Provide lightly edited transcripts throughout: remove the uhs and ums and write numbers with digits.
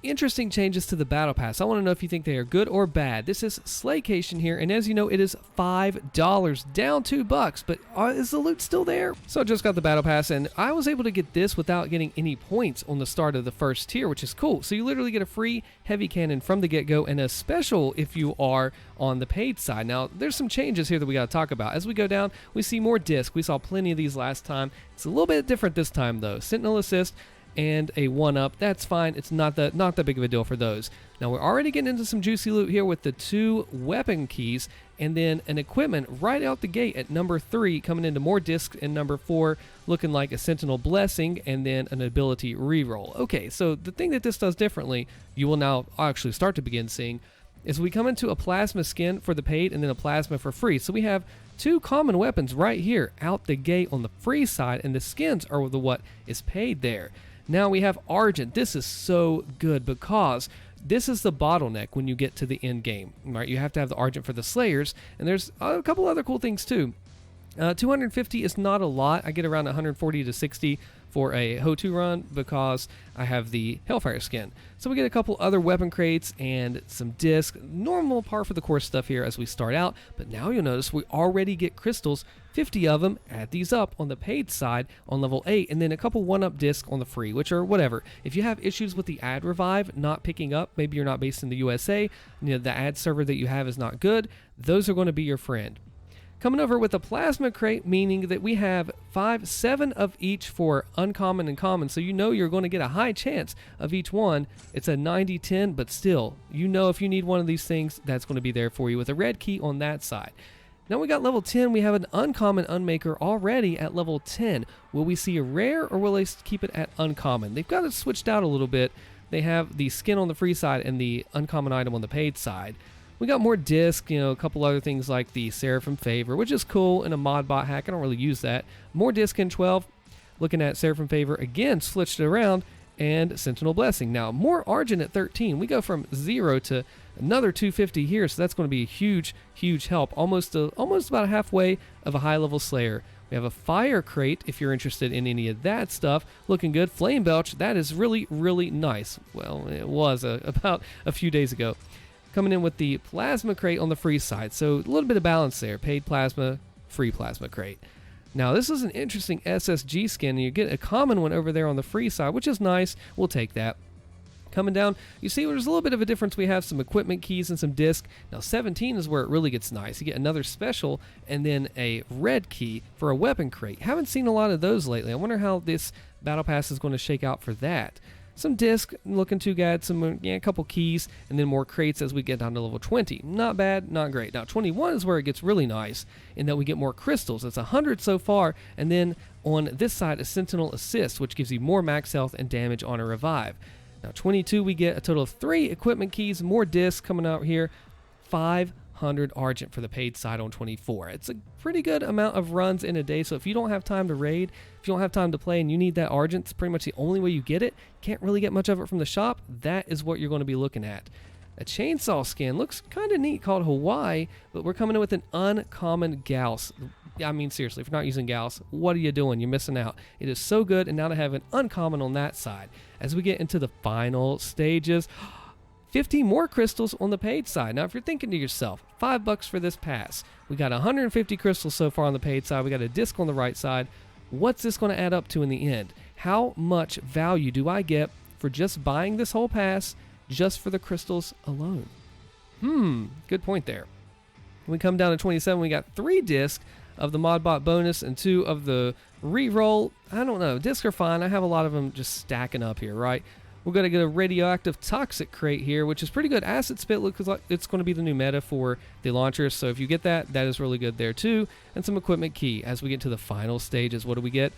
Interesting changes to the Battle Pass. I want to know if you think they are good or bad. This is Slaycation here, and as you know, it is $5, down $2, but is the loot still there? So I just got the Battle Pass, and I was able to get this without getting any points on the start of the first tier, which is cool. So you literally get a free heavy cannon from the get-go, and a special if you are on the paid side. Now, there's some changes here that we got to talk about. As we go down, we see more discs. We saw plenty of these last time. It's a little bit different this time, though. Sentinel Assist and a 1-up, that's fine. It's not that big of a deal for those. Now we're already getting into some juicy loot here with the 2 weapon keys and then an equipment right out the gate at number 3, coming into more discs, and number 4 looking like a Sentinel Blessing and then an ability reroll. Okay, so the thing that this does differently, you will now actually start to begin seeing, is we come into a plasma skin for the paid and then a plasma for free. So we have 2 common weapons right here out the gate on the free side, and the skins are the what is paid there. Now we have Argent. This is so good because this is the bottleneck when you get to the end game, right? You have to have the Argent for the Slayers, and there's a couple other cool things too. 250 is not a lot. I get around 140 to 60 for a Ho2 run because I have the Hellfire skin. So we get a couple other weapon crates and some discs, normal par for the course stuff here as we start out, but now you'll notice we already get crystals, 50 of them. Add these up on the paid side on level 8, and then a couple 1-up discs on the free, which are whatever. If you have issues with the ad revive not picking up, maybe you're not based in the USA, the ad server that you have is not good, those are going to be your friend. Coming over with a plasma crate, meaning that we have 7 of each for uncommon and common, so you know you're going to get a high chance of each one. It's a 90-10, but still, you know if you need one of these things, that's going to be there for you with a red key on that side. Now we got level 10, we have an uncommon unmaker already at level 10. Will we see a rare, or will they keep it at uncommon? They've got it switched out a little bit. They have the skin on the free side and the uncommon item on the paid side. We got more disc, a couple other things like the Seraphim Favor, which is cool in a mod bot hack. I don't really use that. More disc in 12. Looking at Seraphim Favor, again, switched it around, and Sentinel Blessing. Now, more Argent at 13. We go from 0 to another 250 here, so that's going to be a huge, huge help. Almost about halfway of a high-level Slayer. We have a Fire Crate, if you're interested in any of that stuff. Looking good. Flame Belch, that is really, really nice. Well, it was about a few days ago. Coming in with the Plasma Crate on the free side, so a little bit of balance there. Paid Plasma, free Plasma Crate. Now this is an interesting SSG skin, and you get a common one over there on the free side, which is nice. We'll take that. Coming down, you see there's a little bit of a difference. We have some equipment keys and some disc. Now 17 is where it really gets nice. You get another special and then a red key for a weapon crate. Haven't seen a lot of those lately. I wonder how this Battle Pass is going to shake out for that. Some disc, looking too good, a couple keys, and then more crates as we get down to level 20. Not bad, not great. Now 21 is where it gets really nice, in that we get more crystals. It's 100 so far, and then on this side, a Sentinel Assist, which gives you more max health and damage on a revive. Now 22, we get a total of 3 equipment keys, more discs coming out here, 500 Argent for the paid side on 24. It's a pretty good amount of runs in a day, so if you don't have time to raid, if you don't have time to play and you need that Argent, it's pretty much the only way you get it. Can't really get much of it from the shop. That is what you're going to be looking at. A chainsaw skin looks kind of neat, called Hawaii, but we're coming in with an uncommon Gauss. I mean, seriously, if you're not using Gauss, what are you doing? You're missing out. It is so good, and now to have an uncommon on that side. As we get into the final stages, 50 more crystals on the paid side. Now, if you're thinking to yourself, $5 for this pass, we got 150 crystals so far on the paid side, we got a disc on the right side, what's this going to add up to in the end? How much value do I get for just buying this whole pass just for the crystals alone? Good point there. When we come down to 27, we got 3 discs of the Modbot bonus and 2 of the reroll. I don't know, discs are fine. I have a lot of them just stacking up here, right? We're going to get a radioactive toxic crate here, which is pretty good. Acid spit looks like it's going to be the new meta for the launchers, so if you get that, that is really good there too. And some equipment key. As we get to the final stages, what do we get?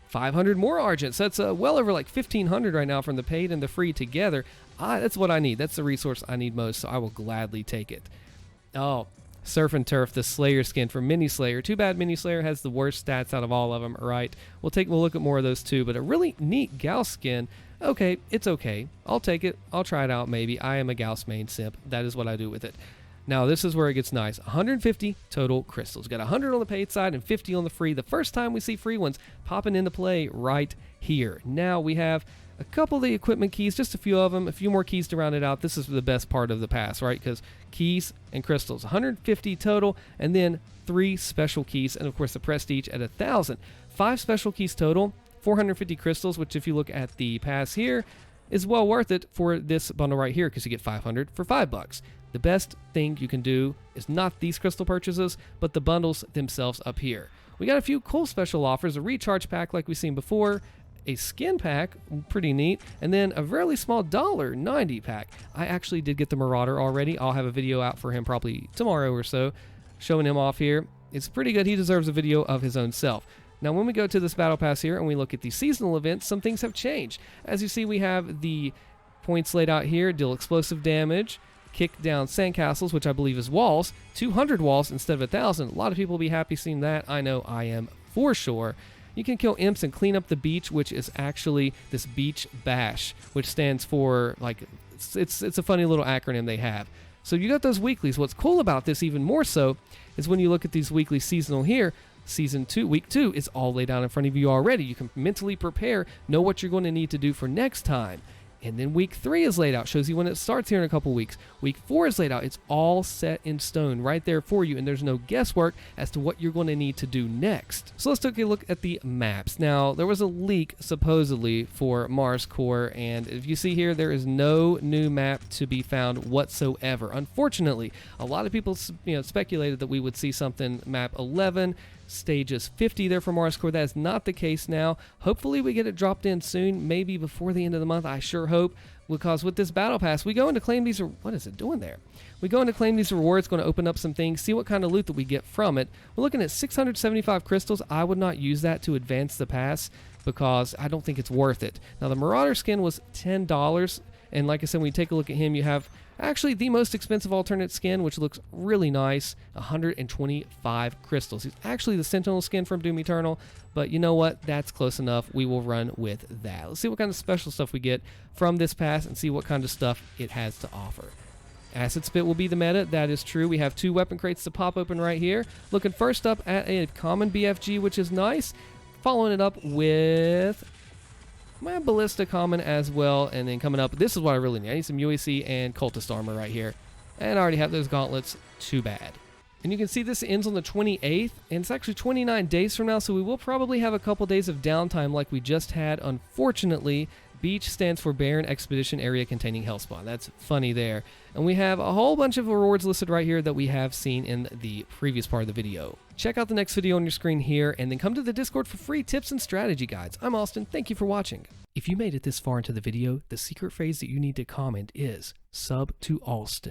500 more Argent. So that's well over like 1,500 right now from the paid and the free together. That's what I need. That's the resource I need most, so I will gladly take it. Oh, Surf and Turf, the Slayer skin for Mini Slayer. Too bad Mini Slayer has the worst stats out of all of them, right? We'll look at more of those too, but a really neat Gauss skin. Okay, it's okay. I'll take it. I'll try it out maybe. I am a Gauss main simp. That is what I do with it. Now, this is where it gets nice. 150 total crystals. Got 100 on the paid side and 50 on the free. The first time we see free ones popping into play right here. Now we have a couple of the equipment keys, just a few of them, a few more keys to round it out. This is the best part of the pass, right? Because keys and crystals, 150 total, and then 3 special keys, and of course the prestige at 1,000. 5 special keys total, 450 crystals, which if you look at the pass here, is well worth it for this bundle right here because you get 500 for $5. The best thing you can do is not these crystal purchases, but the bundles themselves up here. We got a few cool special offers, a recharge pack like we've seen before, a skin pack, pretty neat, and then a really small $1.90 pack. I actually did get the Marauder already. I'll have a video out for him probably tomorrow or so, showing him off here. It's pretty good. He deserves a video of his own self. Now, when we go to this Battle Pass here and we look at the seasonal events, some things have changed. As you see, we have the points laid out here, deal explosive damage, kick down sandcastles, which I believe is walls, 200 walls instead of 1,000. A lot of people will be happy seeing that. I know I am for sure. You can kill imps and clean up the beach, which is actually this beach bash, which stands for, like, it's a funny little acronym they have. So you got those weeklies. What's cool about this even more so is when you look at these weekly seasonal here, Season 2, Week 2 is all laid out in front of you already. You can mentally prepare, know what you're going to need to do for next time. And then Week 3 is laid out, shows you when it starts here in a couple weeks. Week 4 is laid out. It's all set in stone right there for you, and there's no guesswork as to what you're going to need to do next. So let's take a look at the maps. Now, there was a leak, supposedly, for Mars Core, and if you see here, there is no new map to be found whatsoever. Unfortunately, a lot of people speculated that we would see something map 11, stages 50 there for Mars Core. That is not the case now. Hopefully we get it dropped in soon, maybe before the end of the month. I sure hope, because with this Battle Pass, we go in to claim these, what is it doing there? We go in to claim these rewards, going to open up some things, see what kind of loot that we get from it. We're looking at 675 crystals. I would not use that to advance the pass because I don't think it's worth it. Now, the Marauder skin was $10, and like I said, when you take a look at him, you have actually the most expensive alternate skin, which looks really nice, 125 crystals. He's actually the Sentinel skin from Doom Eternal, but you know what? That's close enough. We will run with that. Let's see what kind of special stuff we get from this pass and see what kind of stuff it has to offer. Acid Spit will be the meta. That is true. We have 2 weapon crates to pop open right here. Looking first up at a common BFG, which is nice. Following it up with my Ballista common as well, and then coming up, this is what I really need. I need some UAC and Cultist armor right here, and I already have those gauntlets. Too bad. And you can see this ends on the 28th, and it's actually 29 days from now, so we will probably have a couple days of downtime like we just had. Unfortunately, Beach stands for Barren Expedition Area Containing Hellspawn. That's funny there. And we have a whole bunch of rewards listed right here that we have seen in the previous part of the video. Check out the next video on your screen here, and then come to the Discord for free tips and strategy guides. I'm Austin. Thank you for watching. If you made it this far into the video, the secret phrase that you need to comment is sub to Alston.